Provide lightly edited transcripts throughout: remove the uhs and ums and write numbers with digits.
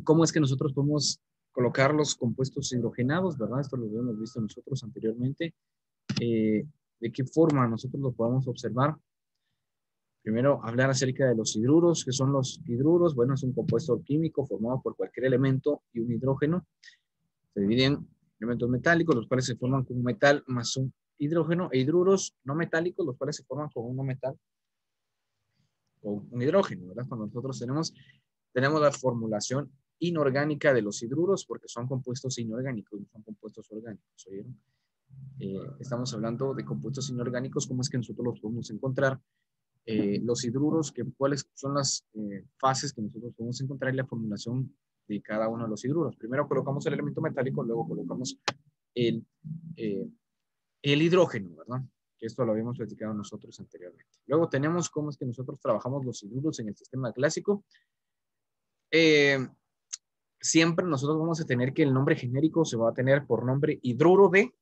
¿Cómo es que nosotros podemos colocar los compuestos hidrogenados, verdad? Esto lo habíamos visto nosotros anteriormente. ¿De qué forma nosotros lo podemos observar? Primero, hablar acerca de los hidruros. ¿Qué son los hidruros? Bueno, es un compuesto químico formado por cualquier elemento y un hidrógeno. Se dividen en elementos metálicos, los cuales se forman con un metal más un hidrógeno, e hidruros no metálicos, los cuales se forman con un no metal o un hidrógeno, ¿verdad? Cuando nosotros tenemos la formulación inorgánica de los hidruros, porque son compuestos inorgánicos, no son compuestos orgánicos, ¿oyeron? Estamos hablando de compuestos inorgánicos, ¿cómo es que nosotros los podemos encontrar? Los hidruros, cuáles son las fases que nosotros podemos encontrar en la formulación de cada uno de los hidruros. Primero colocamos el elemento metálico, luego colocamos el, eh, el hidrógeno, ¿verdad? Que esto lo habíamos platicado nosotros anteriormente. Luego tenemos cómo es que nosotros trabajamos los hidruros en el sistema clásico. Siempre nosotros vamos a tener que el nombre genérico se va a tener por nombre hidruro de,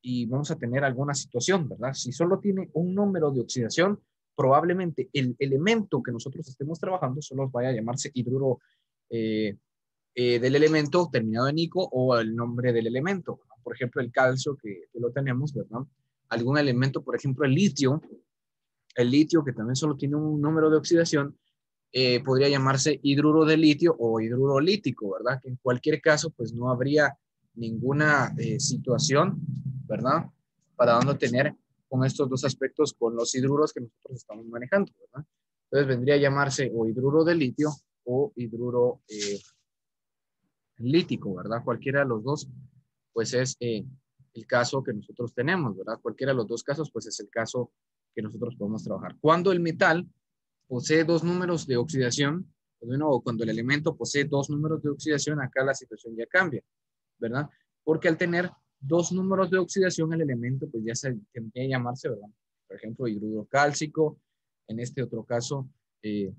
y vamos a tener alguna situación, ¿verdad? Si solo tiene un número de oxidación, probablemente el elemento que nosotros estemos trabajando solo vaya a llamarse hidruro del elemento terminado en ico o el nombre del elemento, ¿no? Por ejemplo, el calcio que lo tenemos, ¿verdad? Algún elemento, por ejemplo, el litio que también solo tiene un número de oxidación, podría llamarse hidruro de litio o hidruro lítico, ¿verdad? Que en cualquier caso, pues no habría ninguna situación, ¿verdad? Para no tener con estos dos aspectos con los hidruros que nosotros estamos manejando, ¿verdad? Entonces vendría a llamarse o hidruro de litio o hidruro lítico, ¿verdad? Cualquiera de los dos, pues es el caso que nosotros tenemos, ¿verdad? Cualquiera de los dos casos, pues es el caso que nosotros podemos trabajar. Cuando el metal posee dos números de oxidación, pues, bueno, o cuando el elemento posee dos números de oxidación, acá la situación ya cambia, ¿verdad? Porque al tener dos números de oxidación, el elemento pues ya se tendría que llamarse, ¿verdad? Por ejemplo, hidruro cálcico, en este otro caso, el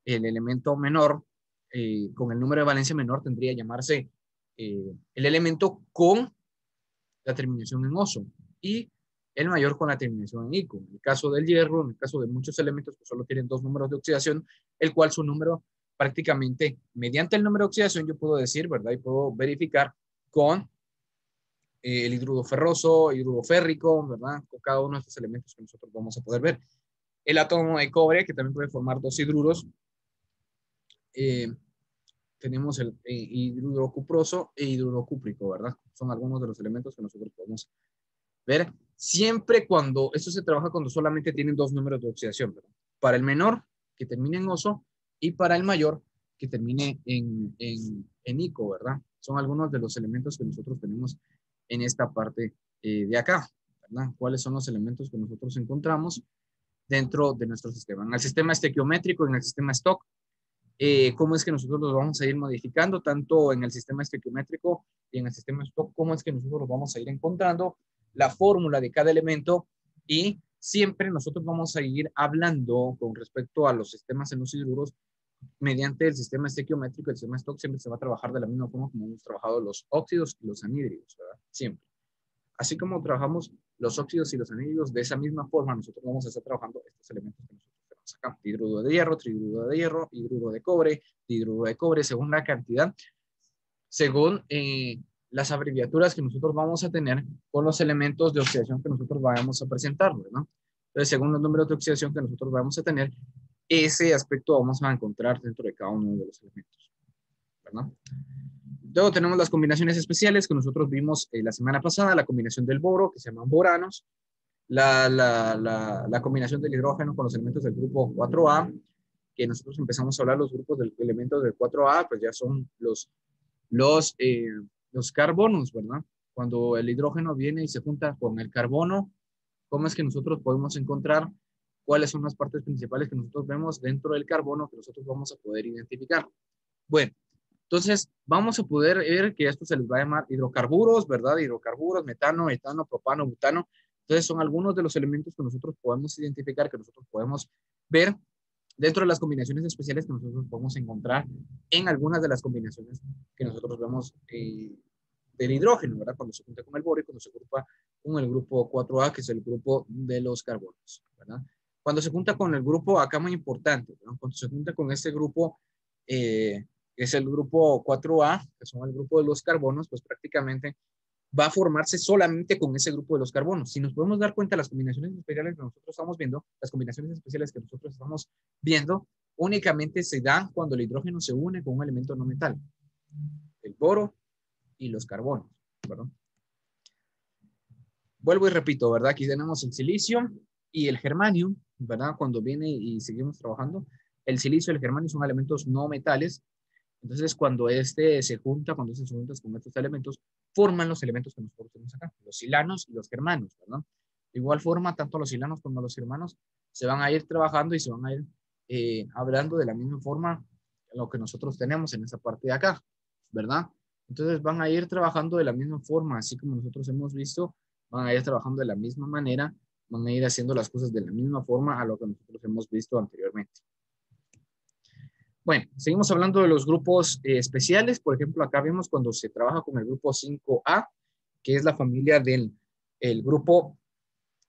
elemento menor, con el número de valencia menor, tendría que llamarse el elemento con la terminación en oso, y el mayor con la terminación en ico. En el caso del hierro, en el caso de muchos elementos que solo tienen dos números de oxidación, el cual su número prácticamente, mediante el número de oxidación, yo puedo decir, ¿verdad? Y puedo verificar con el hidruro ferroso, hidruro férrico, ¿verdad? Con cada uno de estos elementos que nosotros vamos a poder ver. El átomo de cobre, que también puede formar dos hidruros. Tenemos el hidruro cuproso e hidruro cúprico, ¿verdad? Son algunos de los elementos que nosotros podemos ver, siempre cuando esto se trabaja cuando solamente tienen dos números de oxidación, ¿verdad? Para el menor, que termine en oso, y para el mayor, que termine en ico, ¿verdad? Son algunos de los elementos que nosotros tenemos en esta parte de acá, ¿verdad? ¿Cuáles son los elementos que nosotros encontramos dentro de nuestro sistema? En el sistema estequiométrico, en el sistema Stock, cómo es que nosotros los vamos a ir modificando, tanto en el sistema estequiométrico y en el sistema Stock, cómo es que nosotros los vamos a ir encontrando la fórmula de cada elemento, y siempre nosotros vamos a ir hablando con respecto a los sistemas en los hidruros mediante el sistema estequiométrico. El sistema Stock siempre se va a trabajar de la misma forma como hemos trabajado los óxidos y los anhídridos, ¿verdad? Siempre. Así como trabajamos los óxidos y los anhídridos, de esa misma forma nosotros vamos a estar trabajando estos elementos que nosotros tenemos acá. Hidruro de hierro, trihidruro de hierro, hidruro de cobre, según la cantidad, según las abreviaturas que nosotros vamos a tener con los elementos de oxidación que nosotros vayamos a presentar, ¿no? Entonces, según los números de oxidación que nosotros vamos a tener, ese aspecto vamos a encontrar dentro de cada uno de los elementos, ¿verdad? Luego tenemos las combinaciones especiales que nosotros vimos la semana pasada, la combinación del boro, que se llaman boranos, la combinación del hidrógeno con los elementos del grupo 4A, que nosotros empezamos a hablar los grupos de elementos del 4A, pues ya son los, eh, los carbonos, ¿verdad? Cuando el hidrógeno viene y se junta con el carbono, ¿cómo es que nosotros podemos encontrar cuáles son las partes principales que nosotros vemos dentro del carbono que nosotros vamos a poder identificar? Bueno, entonces vamos a poder ver que esto se les va a llamar hidrocarburos, ¿verdad? Hidrocarburos, metano, etano, propano, butano. Entonces son algunos de los elementos que nosotros podemos identificar, que nosotros podemos ver dentro de las combinaciones especiales que nosotros podemos encontrar en algunas de las combinaciones que nosotros vemos del hidrógeno, ¿verdad? Cuando se junta con el boro y cuando se agrupa con el grupo 4A, que es el grupo de los carbonos, ¿verdad? Cuando se junta con el grupo, acá muy importante, ¿verdad? Cuando se junta con este grupo, que es el grupo 4A, que son el grupo de los carbonos, pues prácticamente va a formarse solamente con ese grupo de los carbonos. Si nos podemos dar cuenta, las combinaciones especiales que nosotros estamos viendo, las combinaciones especiales que nosotros estamos viendo, únicamente se dan cuando el hidrógeno se une con un elemento no metal, el boro y los carbonos, ¿verdad? Vuelvo y repito, ¿verdad? Aquí tenemos el silicio y el germanio, ¿verdad? Cuando viene y seguimos trabajando, el silicio y el germanio son elementos no metales. Entonces, cuando se junta con estos elementos, forman los elementos que nosotros tenemos acá, los silanos y los germanos, ¿verdad? De igual forma, tanto los silanos como los germanos se van a ir trabajando y se van a ir hablando de la misma forma lo que nosotros tenemos en esa parte de acá, ¿verdad? Entonces, van a ir trabajando de la misma forma, así como nosotros hemos visto, van a ir trabajando de la misma manera, van a ir haciendo las cosas de la misma forma a lo que nosotros hemos visto anteriormente. Bueno, seguimos hablando de los grupos especiales. Por ejemplo, acá vemos cuando se trabaja con el grupo 5A, que es la familia del el grupo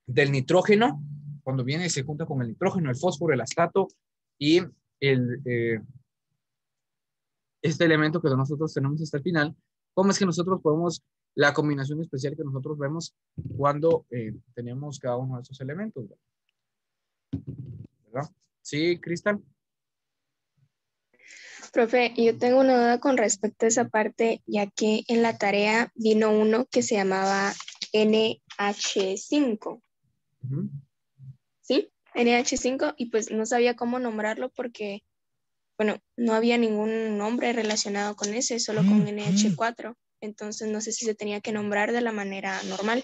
del nitrógeno, cuando viene y se junta con el nitrógeno, el fósforo, el astato y este elemento que nosotros tenemos hasta el final. ¿Cómo es que nosotros podemos, la combinación especial que nosotros vemos cuando tenemos cada uno de esos elementos? ¿Verdad? Sí, Cristal. Profe, yo tengo una duda con respecto a esa parte, ya que en la tarea vino uno que se llamaba NH5. ¿Sí? NH5, y pues no sabía cómo nombrarlo porque, bueno, no había ningún nombre relacionado con ese, solo con NH4. Entonces no sé si se tenía que nombrar de la manera normal.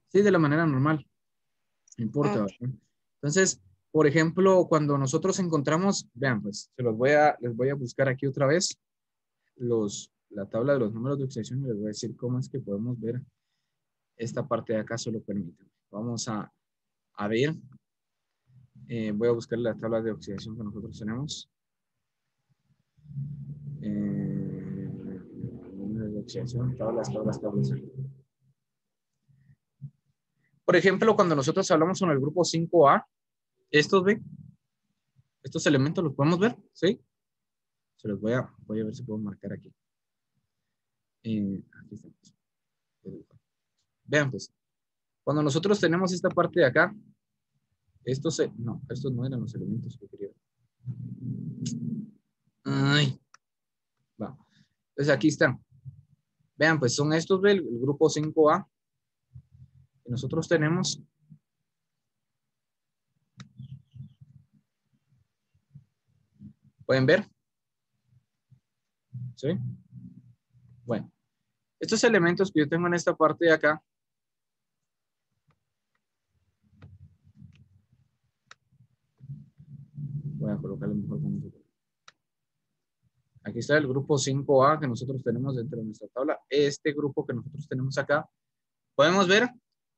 Sí, de la manera normal. No importa. Okay. Entonces, por ejemplo, cuando nosotros encontramos, vean, pues, les voy a buscar aquí otra vez la tabla de los números de oxidación y les voy a decir cómo es que podemos ver esta parte de acá, solo permítanme. Vamos a ver. Voy a buscar la tabla de oxidación que nosotros tenemos. Números de oxidación, tablas. Por ejemplo, cuando nosotros hablamos con el grupo 5A, estos elementos los podemos ver, ¿sí? Se los voy a ver si puedo marcar aquí. Aquí estamos. Vean, pues, cuando nosotros tenemos esta parte de acá, estos no eran los elementos que quería. Ay, va. Entonces aquí están. Vean, pues son estos del grupo 5A que nosotros tenemos. ¿Pueden ver? ¿Sí? Bueno, estos elementos que yo tengo en esta parte de acá, voy a colocarle mejor con un... Aquí está el grupo 5A que nosotros tenemos dentro de nuestra tabla. Este grupo que nosotros tenemos acá, podemos ver,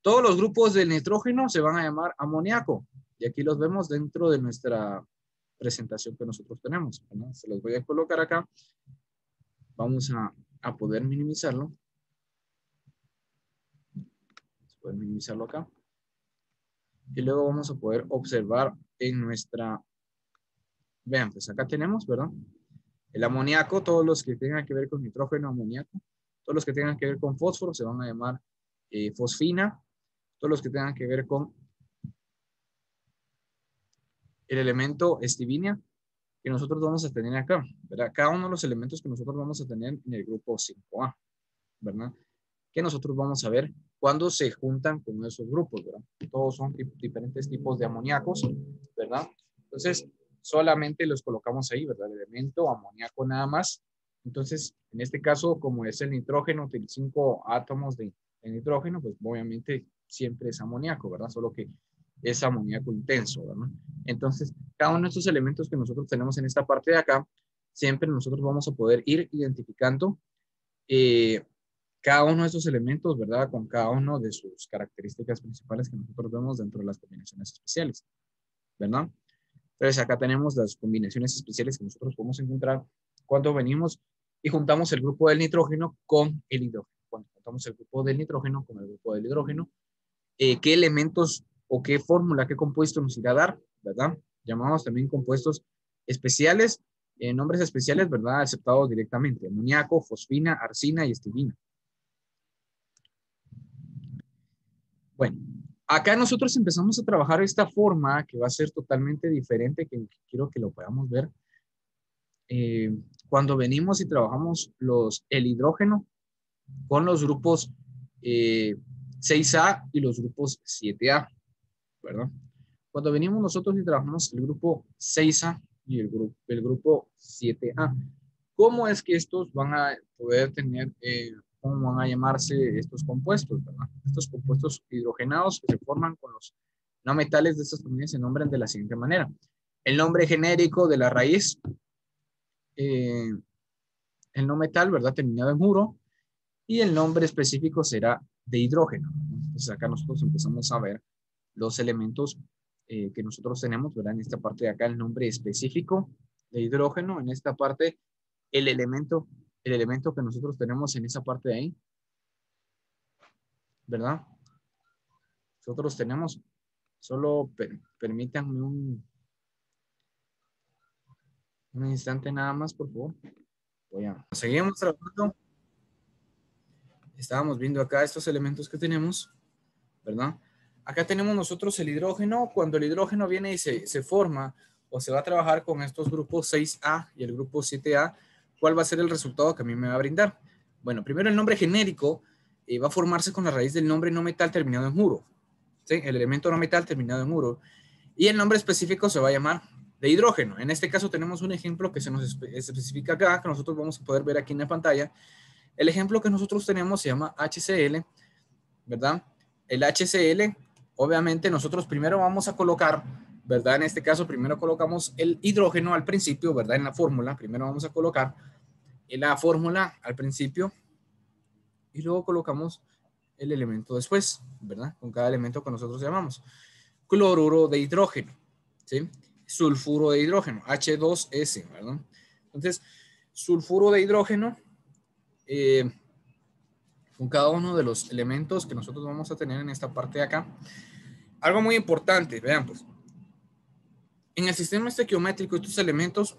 todos los grupos del nitrógeno se van a llamar amoníaco. Y aquí los vemos dentro de nuestra presentación que nosotros tenemos, ¿no? Se los voy a colocar acá. Vamos a poder minimizarlo. Se puede minimizarlo acá. Y luego vamos a poder observar en nuestra... Vean, pues acá tenemos, ¿verdad? El amoníaco, todos los que tengan que ver con nitrógeno, amoníaco. Todos los que tengan que ver con fósforo se van a llamar fosfina. Todos los que tengan que ver con el elemento estivinia que nosotros vamos a tener acá, ¿verdad? Cada uno de los elementos que nosotros vamos a tener en el grupo 5A, ¿verdad? Que nosotros vamos a ver cuando se juntan con esos grupos, ¿verdad? Todos son diferentes tipos de amoníacos, ¿verdad? Entonces, solamente los colocamos ahí, ¿verdad? El elemento amoníaco nada más. Entonces, en este caso, como es el nitrógeno, tiene 5 átomos de nitrógeno, pues obviamente siempre es amoníaco, ¿verdad? Solo que es amoníaco intenso, ¿verdad? Entonces, cada uno de estos elementos que nosotros tenemos en esta parte de acá, siempre nosotros vamos a poder ir identificando cada uno de estos elementos, ¿verdad? Con cada uno de sus características principales que nosotros vemos dentro de las combinaciones especiales, ¿verdad? Entonces, acá tenemos las combinaciones especiales que nosotros podemos encontrar cuando venimos y juntamos el grupo del nitrógeno con el hidrógeno. Cuando juntamos el grupo del nitrógeno con el grupo del hidrógeno, qué elementos o qué fórmula, qué compuesto nos irá a dar, ¿verdad? Llamados también compuestos especiales Nombres especiales, ¿verdad? Aceptados directamente. Amoníaco, fosfina, arsina y estivina. Bueno, acá nosotros empezamos a trabajar esta forma que va a ser totalmente diferente, que quiero que lo podamos ver. Cuando venimos y trabajamos el hidrógeno con los grupos 6A y los grupos 7A, ¿verdad? Cuando venimos nosotros y trabajamos el grupo 6A y el grupo 7A, ¿cómo es que estos van a poder tener, cómo van a llamarse estos compuestos, ¿verdad? Estos compuestos hidrogenados que se forman con los no metales de estas familias se nombran de la siguiente manera. El nombre genérico de la raíz, el no metal, ¿verdad? Terminado en uro, y el nombre específico será de hidrógeno. Entonces acá nosotros empezamos a ver los elementos que nosotros tenemos, ¿verdad? En esta parte de acá el nombre específico de hidrógeno, en esta parte el elemento que nosotros tenemos en esa parte de ahí, ¿verdad? Nosotros tenemos, solo permítanme un instante nada más, por favor. Seguimos trabajando. Estábamos viendo acá estos elementos que tenemos, ¿verdad? Acá tenemos nosotros el hidrógeno. Cuando el hidrógeno viene y se forma o se va a trabajar con estos grupos 6A y el grupo 7A, ¿cuál va a ser el resultado que a mí me va a brindar? Bueno, primero el nombre genérico va a formarse con la raíz del nombre no metal terminado en uro, ¿sí? El elemento no metal terminado en uro. Y el nombre específico se va a llamar de hidrógeno. En este caso tenemos un ejemplo que se nos especifica acá, que nosotros vamos a poder ver aquí en la pantalla. El ejemplo que nosotros tenemos se llama HCl, ¿verdad? El HCl, obviamente nosotros primero vamos a colocar, ¿verdad? En este caso primero colocamos el hidrógeno al principio, ¿verdad? En la fórmula, primero vamos a colocar en la fórmula al principio y luego colocamos el elemento después, ¿verdad? Con cada elemento que nosotros llamamos. Cloruro de hidrógeno, ¿sí? Sulfuro de hidrógeno, H2S, ¿verdad? Entonces, sulfuro de hidrógeno, con cada uno de los elementos que nosotros vamos a tener en esta parte de acá. Algo muy importante, vean pues, en el sistema estequiométrico estos elementos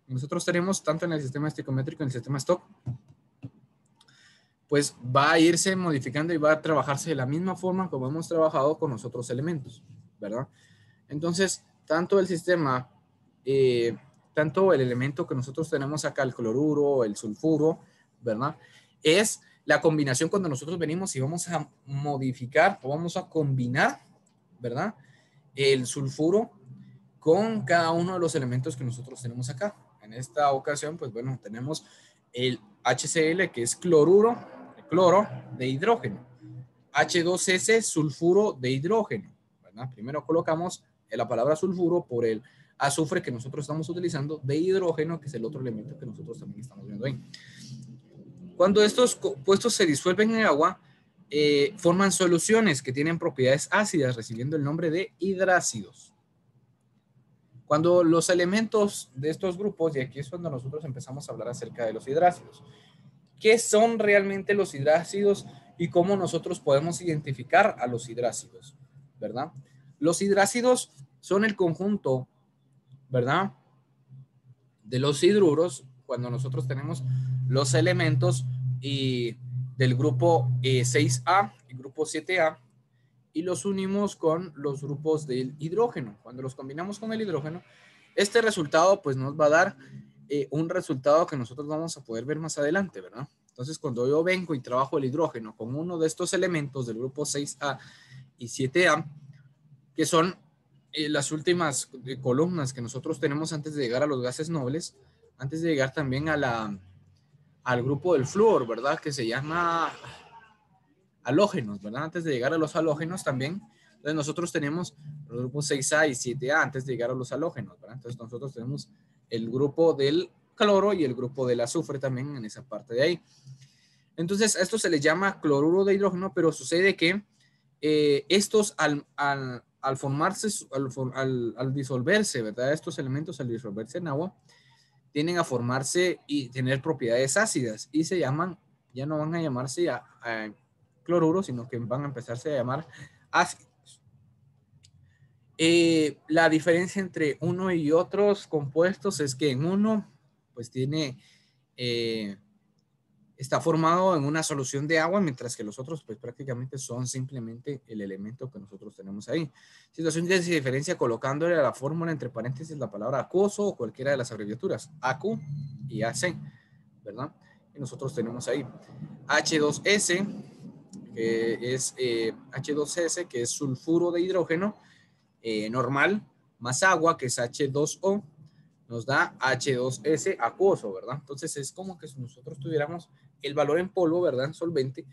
nosotros tenemos tanto en el sistema estequiométrico como en el sistema Stock, pues va a irse modificando y va a trabajarse de la misma forma como hemos trabajado con los otros elementos, ¿verdad? Entonces, tanto el sistema, tanto el elemento que nosotros tenemos acá, el cloruro, el sulfuro, ¿verdad? Es la combinación cuando nosotros venimos y vamos a modificar o vamos a combinar, ¿verdad? El sulfuro con cada uno de los elementos que nosotros tenemos acá. En esta ocasión, pues bueno, tenemos el HCl, que es cloro de hidrógeno. H2S, sulfuro de hidrógeno, ¿verdad? Primero colocamos la palabra sulfuro por el azufre que nosotros estamos utilizando de hidrógeno, que es el otro elemento que nosotros también estamos viendo ahí. Cuando estos compuestos se disuelven en agua, forman soluciones que tienen propiedades ácidas, recibiendo el nombre de hidrácidos. Cuando los elementos de estos grupos, y aquí es cuando nosotros empezamos a hablar acerca de los hidrácidos. ¿Qué son realmente los hidrácidos y cómo nosotros podemos identificar a los hidrácidos? ¿Verdad? Los hidrácidos son el conjunto, ¿verdad?, de los hidruros, cuando nosotros tenemos los elementos del grupo 6A y grupo 7A, y los unimos con los grupos del hidrógeno. Cuando los combinamos con el hidrógeno, este resultado pues nos va a dar un resultado que nosotros vamos a poder ver más adelante, ¿verdad? Entonces, cuando yo vengo y trabajo el hidrógeno con uno de estos elementos del grupo 6A y 7A, que son las últimas columnas que nosotros tenemos antes de llegar a los gases nobles, antes de llegar también al grupo del flúor, ¿verdad? Que se llama halógenos, ¿verdad? Antes de llegar a los halógenos también. Entonces nosotros tenemos los grupos 6A y 7A antes de llegar a los halógenos, ¿verdad? Entonces nosotros tenemos el grupo del cloro y el grupo del azufre también en esa parte de ahí. Entonces a esto se le llama cloruro de hidrógeno, pero sucede que estos al formarse, al disolverse, ¿verdad? Estos elementos al disolverse en agua, tienden a formarse y tener propiedades ácidas y se llaman, ya no van a llamarse a cloruro, sino que van a empezarse a llamar ácidos. La diferencia entre uno y otros compuestos es que en uno pues está formado en una solución de agua, mientras que los otros pues prácticamente son simplemente el elemento que nosotros tenemos ahí. Situación de diferencia colocándole a la fórmula entre paréntesis la palabra acuoso o cualquiera de las abreviaturas, AQ y AC, ¿verdad? Y nosotros tenemos ahí H2S, que es H2S, que es sulfuro de hidrógeno normal, más agua, que es H2O, nos da H2S acuoso, ¿verdad? Entonces es como que si nosotros tuviéramos el valor en polvo, ¿verdad? En solvente.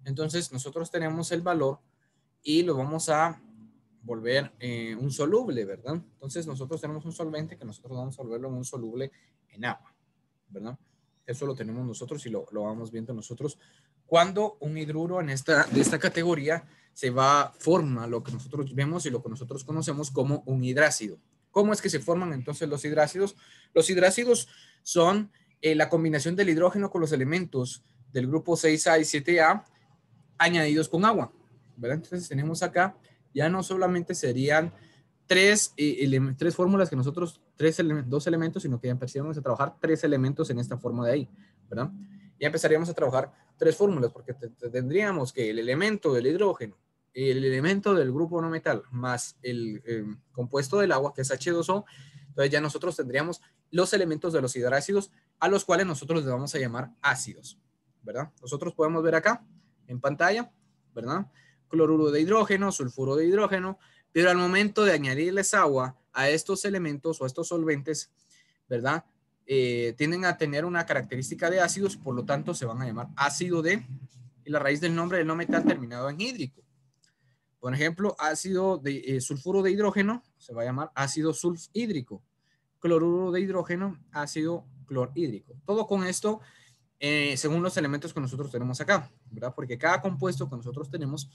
Entonces nosotros tenemos el valor y lo vamos a volver un soluble, ¿verdad? Entonces nosotros tenemos un solvente que nosotros vamos a volverlo en un soluble en agua, ¿verdad? Eso lo tenemos nosotros y lo vamos viendo nosotros cuando un hidruro de esta categoría forma lo que nosotros vemos y lo que nosotros conocemos como un hidrácido. ¿Cómo es que se forman entonces los hidrácidos? Los hidrácidos son la combinación del hidrógeno con los elementos del grupo 6A y 7A añadidos con agua, ¿verdad? Entonces tenemos acá, ya no solamente serían tres fórmulas que nosotros, dos elementos, sino que ya empezaríamos a trabajar tres elementos en esta forma de ahí, ¿verdad? Ya empezaríamos a trabajar tres fórmulas, porque tendríamos que el elemento del hidrógeno, el elemento del grupo no metal, más el compuesto del agua, que es H2O, entonces ya nosotros tendríamos los elementos de los hidrácidos, a los cuales nosotros les vamos a llamar ácidos, ¿verdad? Nosotros podemos ver acá, en pantalla, ¿verdad? Cloruro de hidrógeno, sulfuro de hidrógeno, pero al momento de añadirles agua a estos elementos o a estos solventes, ¿verdad? Tienden a tener una característica de ácidos, por lo tanto se van a llamar ácido de, y la raíz del nombre del no metal terminado en hídrico. Por ejemplo, ácido de sulfuro de hidrógeno se va a llamar ácido sulfhídrico. Cloruro de hidrógeno, ácido clorhídrico. Todo con esto según los elementos que nosotros tenemos acá, ¿verdad? Porque cada compuesto que nosotros tenemos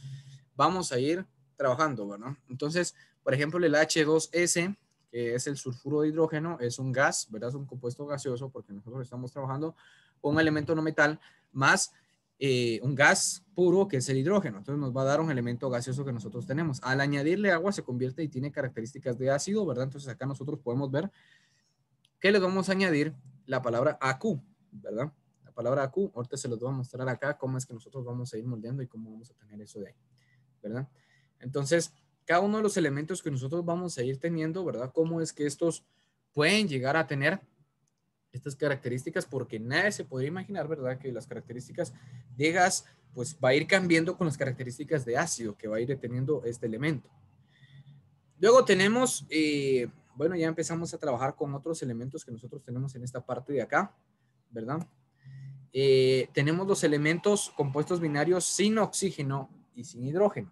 vamos a ir trabajando, ¿verdad? Entonces, por ejemplo, el H2S, que es el sulfuro de hidrógeno, es un gas, ¿verdad? Es un compuesto gaseoso porque nosotros estamos trabajando con un elemento no metal más un gas puro que es el hidrógeno. Entonces nos va a dar un elemento gaseoso que nosotros tenemos. Al añadirle agua se convierte y tiene características de ácido, ¿verdad? Entonces acá nosotros podemos ver que le vamos a añadir la palabra AQ, ¿verdad? La palabra AQ, ahorita se los voy a mostrar acá cómo es que nosotros vamos a ir moldeando y cómo vamos a tener eso de ahí, ¿verdad? Entonces, cada uno de los elementos que nosotros vamos a ir teniendo, ¿verdad? Cómo es que estos pueden llegar a tener estas características, porque nadie se podría imaginar, ¿verdad? Que las características de gas, pues va a ir cambiando con las características de ácido que va a ir teniendo este elemento. Luego tenemos, bueno, ya empezamos a trabajar con otros elementos que nosotros tenemos en esta parte de acá, ¿verdad? Tenemos los elementos compuestos binarios sin oxígeno y sin hidrógeno,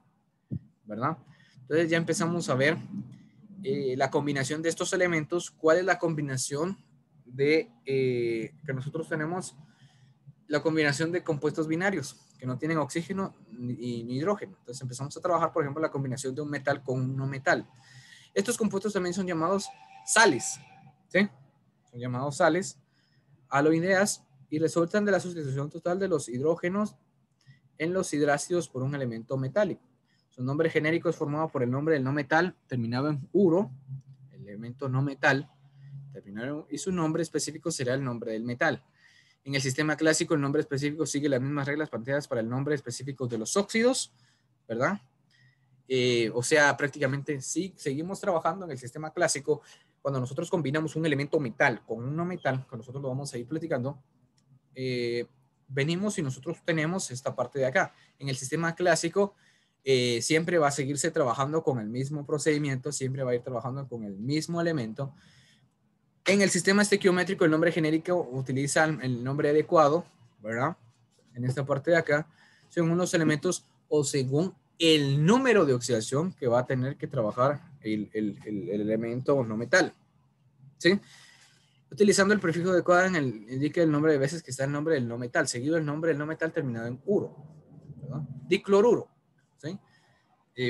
¿verdad? Entonces ya empezamos a ver la combinación de estos elementos. ¿Cuál es la combinación que nosotros tenemos? La combinación de compuestos binarios que no tienen oxígeno ni hidrógeno. Entonces empezamos a trabajar, por ejemplo, la combinación de un metal con un no metal. Estos compuestos también son llamados sales, ¿sí? Son llamados sales aloideas y resultan de la sustitución total de los hidrógenos en los hidrácidos por un elemento metálico. Su nombre genérico es formado por el nombre del no metal terminado en uro, el elemento no metal, terminado, y su nombre específico será el nombre del metal. En el sistema clásico, el nombre específico sigue las mismas reglas planteadas para el nombre específico de los óxidos, ¿verdad? O sea, prácticamente sí, seguimos trabajando en el sistema clásico. Cuando nosotros combinamos un elemento metal con un no metal, que nosotros lo vamos a ir platicando, venimos y nosotros tenemos esta parte de acá. En el sistema clásico, siempre va a seguirse trabajando con el mismo procedimiento, siempre va a ir trabajando con el mismo elemento. En el sistema estequiométrico, el nombre genérico utiliza el nombre adecuado, ¿verdad? En esta parte de acá, según los elementos o según el número de oxidación que va a tener que trabajar el elemento no metal, ¿sí? Utilizando el prefijo adecuado indica el nombre de veces que está el nombre del no metal, seguido el nombre del no metal terminado en uro, ¿verdad? Dicloruro, ¿sí?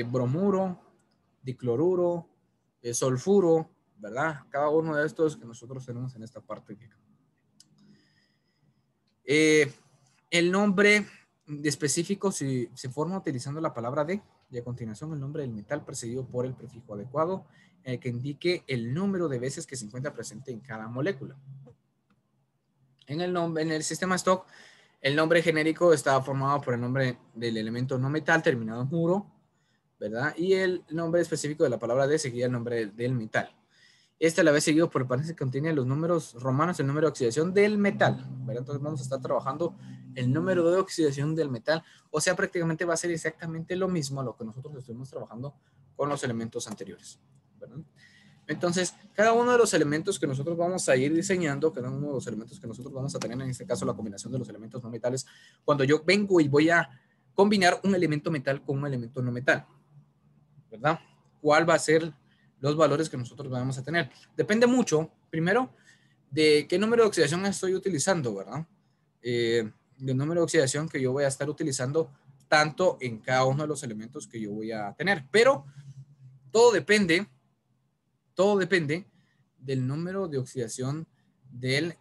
Bromuro, dicloruro, sulfuro, ¿verdad? Cada uno de estos que nosotros tenemos en esta parte. El nombre específico se forma utilizando la palabra de, y a continuación el nombre del metal precedido por el prefijo adecuado, que indique el número de veces que se encuentra presente en cada molécula. En el sistema stock, el nombre genérico está formado por el nombre del elemento no metal terminado en muro, ¿verdad? Y el nombre específico de la palabra D seguía el nombre del metal. Este a la vez seguido por el paréntesis que contiene los números romanos, el número de oxidación del metal, ¿verdad? Entonces vamos a estar trabajando el número de oxidación del metal, o sea, prácticamente va a ser exactamente lo mismo a lo que nosotros estuvimos trabajando con los elementos anteriores, ¿verdad? Entonces, cada uno de los elementos que nosotros vamos a ir diseñando, cada uno de los elementos que nosotros vamos a tener, en este caso la combinación de los elementos no metales, cuando yo vengo y voy a combinar un elemento metal con un elemento no metal, ¿verdad? ¿Cuál va a ser los valores que nosotros vamos a tener? Depende mucho, primero, de qué número de oxidación estoy utilizando, ¿verdad? Del número de oxidación que yo voy a estar utilizando tanto en cada uno de los elementos que yo voy a tener. Pero todo depende del número de oxidación del,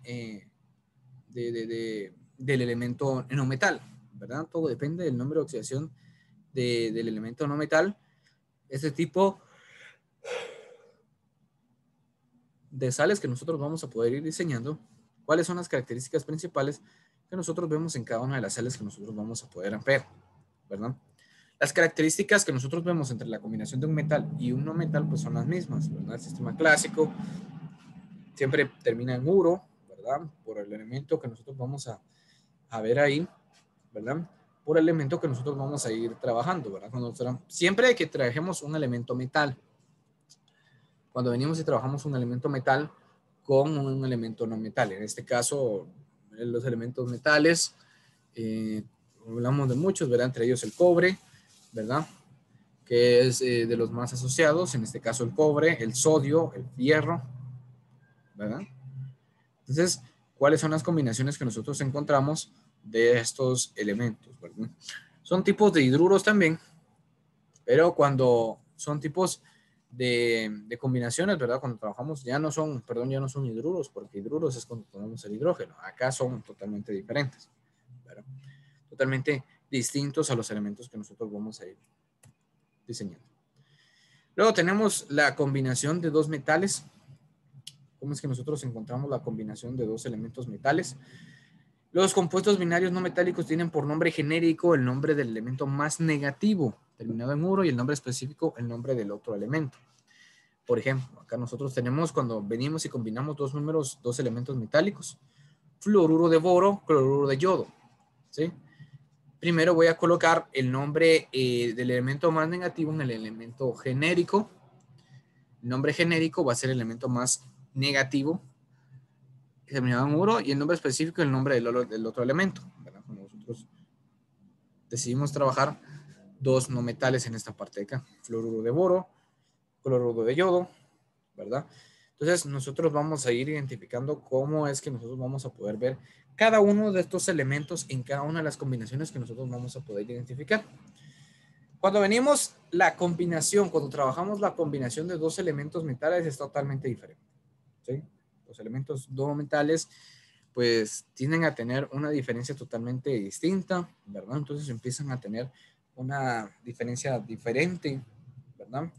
del elemento no metal, ¿verdad? Todo depende del número de oxidación del elemento no metal. Este tipo de sales que nosotros vamos a poder ir diseñando, cuáles son las características principales que nosotros vemos en cada una de las sales que nosotros vamos a poder ver, ¿verdad? Las características que nosotros vemos entre la combinación de un metal y un no metal, pues son las mismas, ¿verdad? El sistema clásico siempre termina en uro, ¿verdad? Por el elemento que nosotros vamos a ver ahí, ¿verdad? Por el elemento que nosotros vamos a ir trabajando, ¿verdad? Siempre que trabajemos un elemento metal, cuando venimos y trabajamos un elemento metal con un elemento no metal. En este caso, los elementos metales, hablamos de muchos, ¿verdad? Entre ellos el cobre, ¿verdad? Que es de los más asociados, en este caso el cobre, el sodio, el hierro, ¿verdad? Entonces, ¿cuáles son las combinaciones que nosotros encontramos de estos elementos, ¿verdad? Son tipos de hidruros también, pero cuando son tipos de combinaciones, ¿verdad? Cuando trabajamos ya no son, perdón, ya no son hidruros, porque hidruros es cuando tomamos el hidrógeno. Acá son totalmente diferentes, ¿verdad? Totalmente distintos a los elementos que nosotros vamos a ir diseñando. Luego tenemos la combinación de dos metales. ¿Cómo es que nosotros encontramos la combinación de dos elementos metales? Los compuestos binarios no metálicos tienen por nombre genérico el nombre del elemento más negativo, terminado en uro, y el nombre específico el nombre del otro elemento. Por ejemplo, acá nosotros tenemos cuando venimos y combinamos dos números, dos elementos metálicos, fluoruro de boro, cloruro de yodo, ¿sí? Primero voy a colocar el nombre del elemento más negativo en el elemento genérico. El nombre genérico va a ser el elemento más negativo, terminado en uro, y el nombre específico el nombre del otro elemento, ¿verdad? Cuando nosotros decidimos trabajar dos no metales en esta parte de acá, fluoruro de boro, cloruro de yodo, ¿verdad? Entonces nosotros vamos a ir identificando cómo es que nosotros vamos a poder ver cada uno de estos elementos en cada una de las combinaciones que nosotros vamos a poder identificar. Cuando venimos la combinación, cuando trabajamos la combinación de dos elementos metales es totalmente diferente, ¿sí? Los elementos no metales pues tienden a tener una diferencia totalmente distinta, ¿verdad? Entonces empiezan a tener una diferencia diferente, ¿verdad?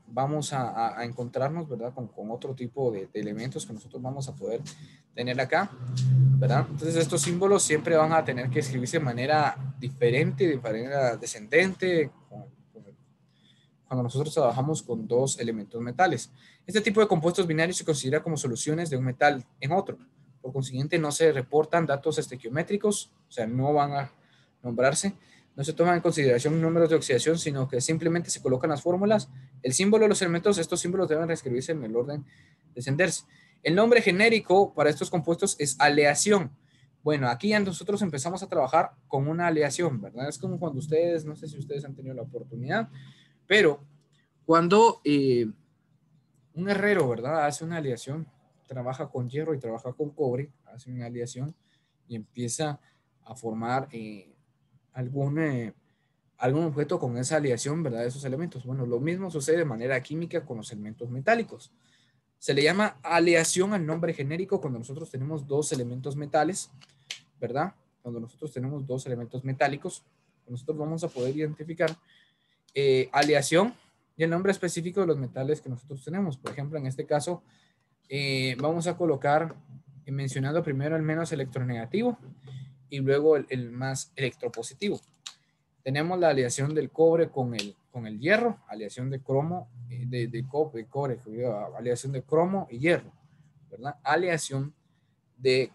Vamos a encontrarnos, ¿verdad? Con otro tipo de elementos que nosotros vamos a poder tener acá, ¿verdad? Entonces estos símbolos siempre van a tener que escribirse de manera diferente, de manera descendente, cuando nosotros trabajamos con dos elementos metales. Este tipo de compuestos binarios se considera como soluciones de un metal en otro. Por consiguiente, no se reportan datos estequiométricos, o sea, no van a nombrarse. No se toman en consideración números de oxidación, sino que simplemente se colocan las fórmulas, el símbolo de los elementos. Estos símbolos deben reescribirse en el orden descenderse. El nombre genérico para estos compuestos es aleación. Bueno, aquí ya nosotros empezamos a trabajar con una aleación, ¿verdad? Es como cuando ustedes, no sé si ustedes han tenido la oportunidad, pero cuando un herrero, ¿verdad? Hace una aleación, trabaja con hierro y trabaja con cobre, hace una aleación y empieza a formar algún objeto con esa aleación, ¿verdad? Esos elementos. Bueno, lo mismo sucede de manera química con los elementos metálicos. Se le llama aleación al nombre genérico cuando nosotros tenemos dos elementos metales, ¿verdad? Cuando nosotros tenemos dos elementos metálicos, nosotros vamos a poder identificar aleación y el nombre específico de los metales que nosotros tenemos. Por ejemplo, en este caso, vamos a colocar mencionando primero el menos electronegativo y luego el más electropositivo. Tenemos la aleación del cobre con el hierro, aleación de cromo, de cobre, aleación de cromo y hierro, ¿verdad? Aleación de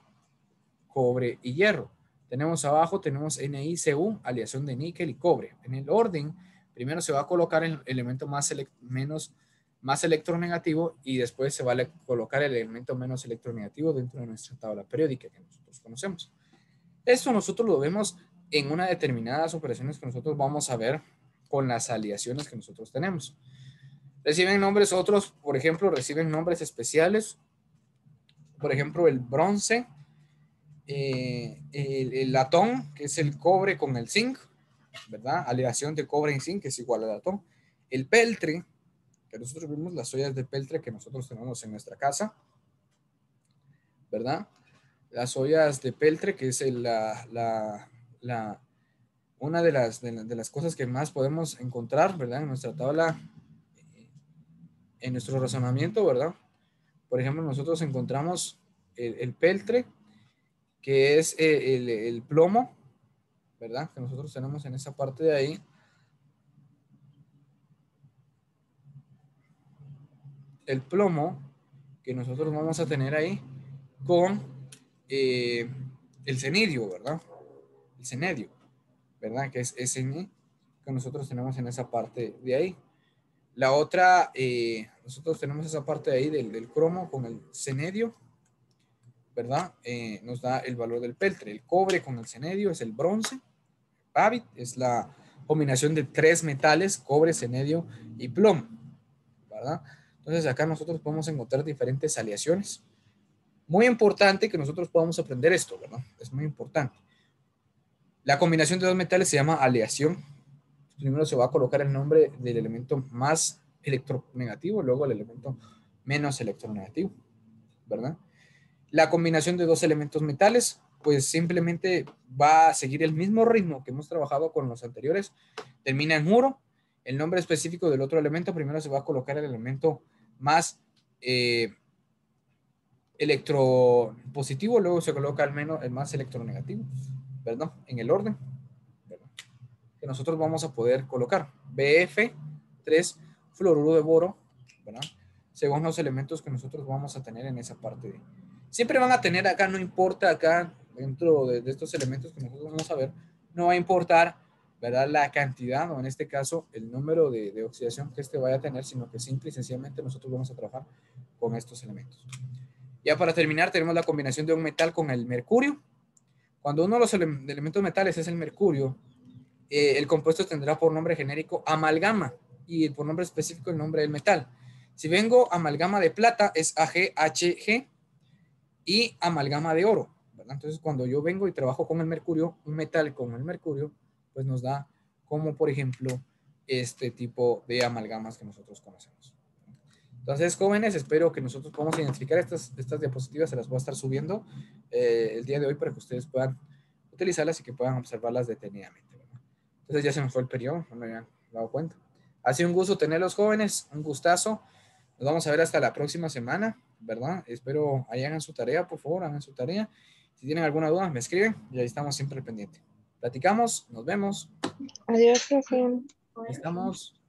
cobre y hierro. Tenemos abajo, tenemos NiCu, aleación de níquel y cobre. En el orden, primero se va a colocar el elemento más electronegativo y después se va a colocar el elemento menos electronegativo dentro de nuestra tabla periódica que nosotros conocemos. Esto nosotros lo vemos en una determinadas operaciones que nosotros vamos a ver con las aleaciones que nosotros tenemos. Reciben nombres otros, por ejemplo, reciben nombres especiales. Por ejemplo, el bronce, el latón, que es el cobre con el zinc, ¿verdad? Aleación de cobre y zinc, que es igual al latón. El peltre, que nosotros vemos las ollas de peltre que nosotros tenemos en nuestra casa, ¿verdad? Las ollas de peltre, que es una de las cosas que más podemos encontrar, ¿verdad? En nuestra tabla, en nuestro razonamiento, ¿verdad? Por ejemplo, nosotros encontramos el peltre, que es el plomo, ¿verdad? Que nosotros tenemos en esa parte de ahí. El plomo que nosotros vamos a tener ahí con el cenidio, ¿verdad? El cenedio, ¿verdad? Que es SN, que nosotros tenemos en esa parte de ahí. La otra, nosotros tenemos esa parte de ahí del cromo con el cenedio, ¿verdad? Nos da el valor del peltre. El cobre con el cenedio es el bronce. Pavit es la combinación de tres metales, cobre, cenedio y plomo, ¿verdad? Entonces acá nosotros podemos encontrar diferentes aleaciones. Muy importante que nosotros podamos aprender esto, ¿verdad? Es muy importante. La combinación de dos metales se llama aleación. Primero se va a colocar el nombre del elemento más electronegativo, luego el elemento menos electronegativo, ¿verdad? La combinación de dos elementos metales, pues simplemente va a seguir el mismo ritmo que hemos trabajado con los anteriores. Termina en muro. El nombre específico del otro elemento, primero se va a colocar el elemento más electropositivo, luego se coloca el más electronegativo, ¿verdad? En el orden, ¿verdad? Que nosotros vamos a poder colocar. BF3, fluoruro de boro, ¿verdad? Según los elementos que nosotros vamos a tener en esa parte. Siempre van a tener acá, no importa acá, dentro de estos elementos que nosotros vamos a ver, no va a importar, ¿verdad? La cantidad, o en este caso, el número de oxidación que este vaya a tener, sino que simple y sencillamente nosotros vamos a trabajar con estos elementos. Ya para terminar, tenemos la combinación de un metal con el mercurio. Cuando uno de los elementos metales es el mercurio, el compuesto tendrá por nombre genérico amalgama y por nombre específico el nombre del metal. Si vengo amalgama de plata es AgHg y amalgama de oro, ¿verdad? Entonces cuando yo vengo y trabajo con el mercurio, un metal con el mercurio, pues nos da como por ejemplo este tipo de amalgamas que nosotros conocemos. Entonces, jóvenes, espero que nosotros podamos identificar estas diapositivas, se las voy a estar subiendo el día de hoy para que ustedes puedan utilizarlas y que puedan observarlas detenidamente, ¿verdad? Entonces ya se me fue el periodo, no me habían dado cuenta. Ha sido un gusto tenerlos, jóvenes, un gustazo. Nos vamos a ver hasta la próxima semana, ¿verdad? Espero ahí hagan su tarea, por favor, hagan su tarea. Si tienen alguna duda, me escriben y ahí estamos siempre pendientes. Platicamos, nos vemos. Adiós, profe. Estamos.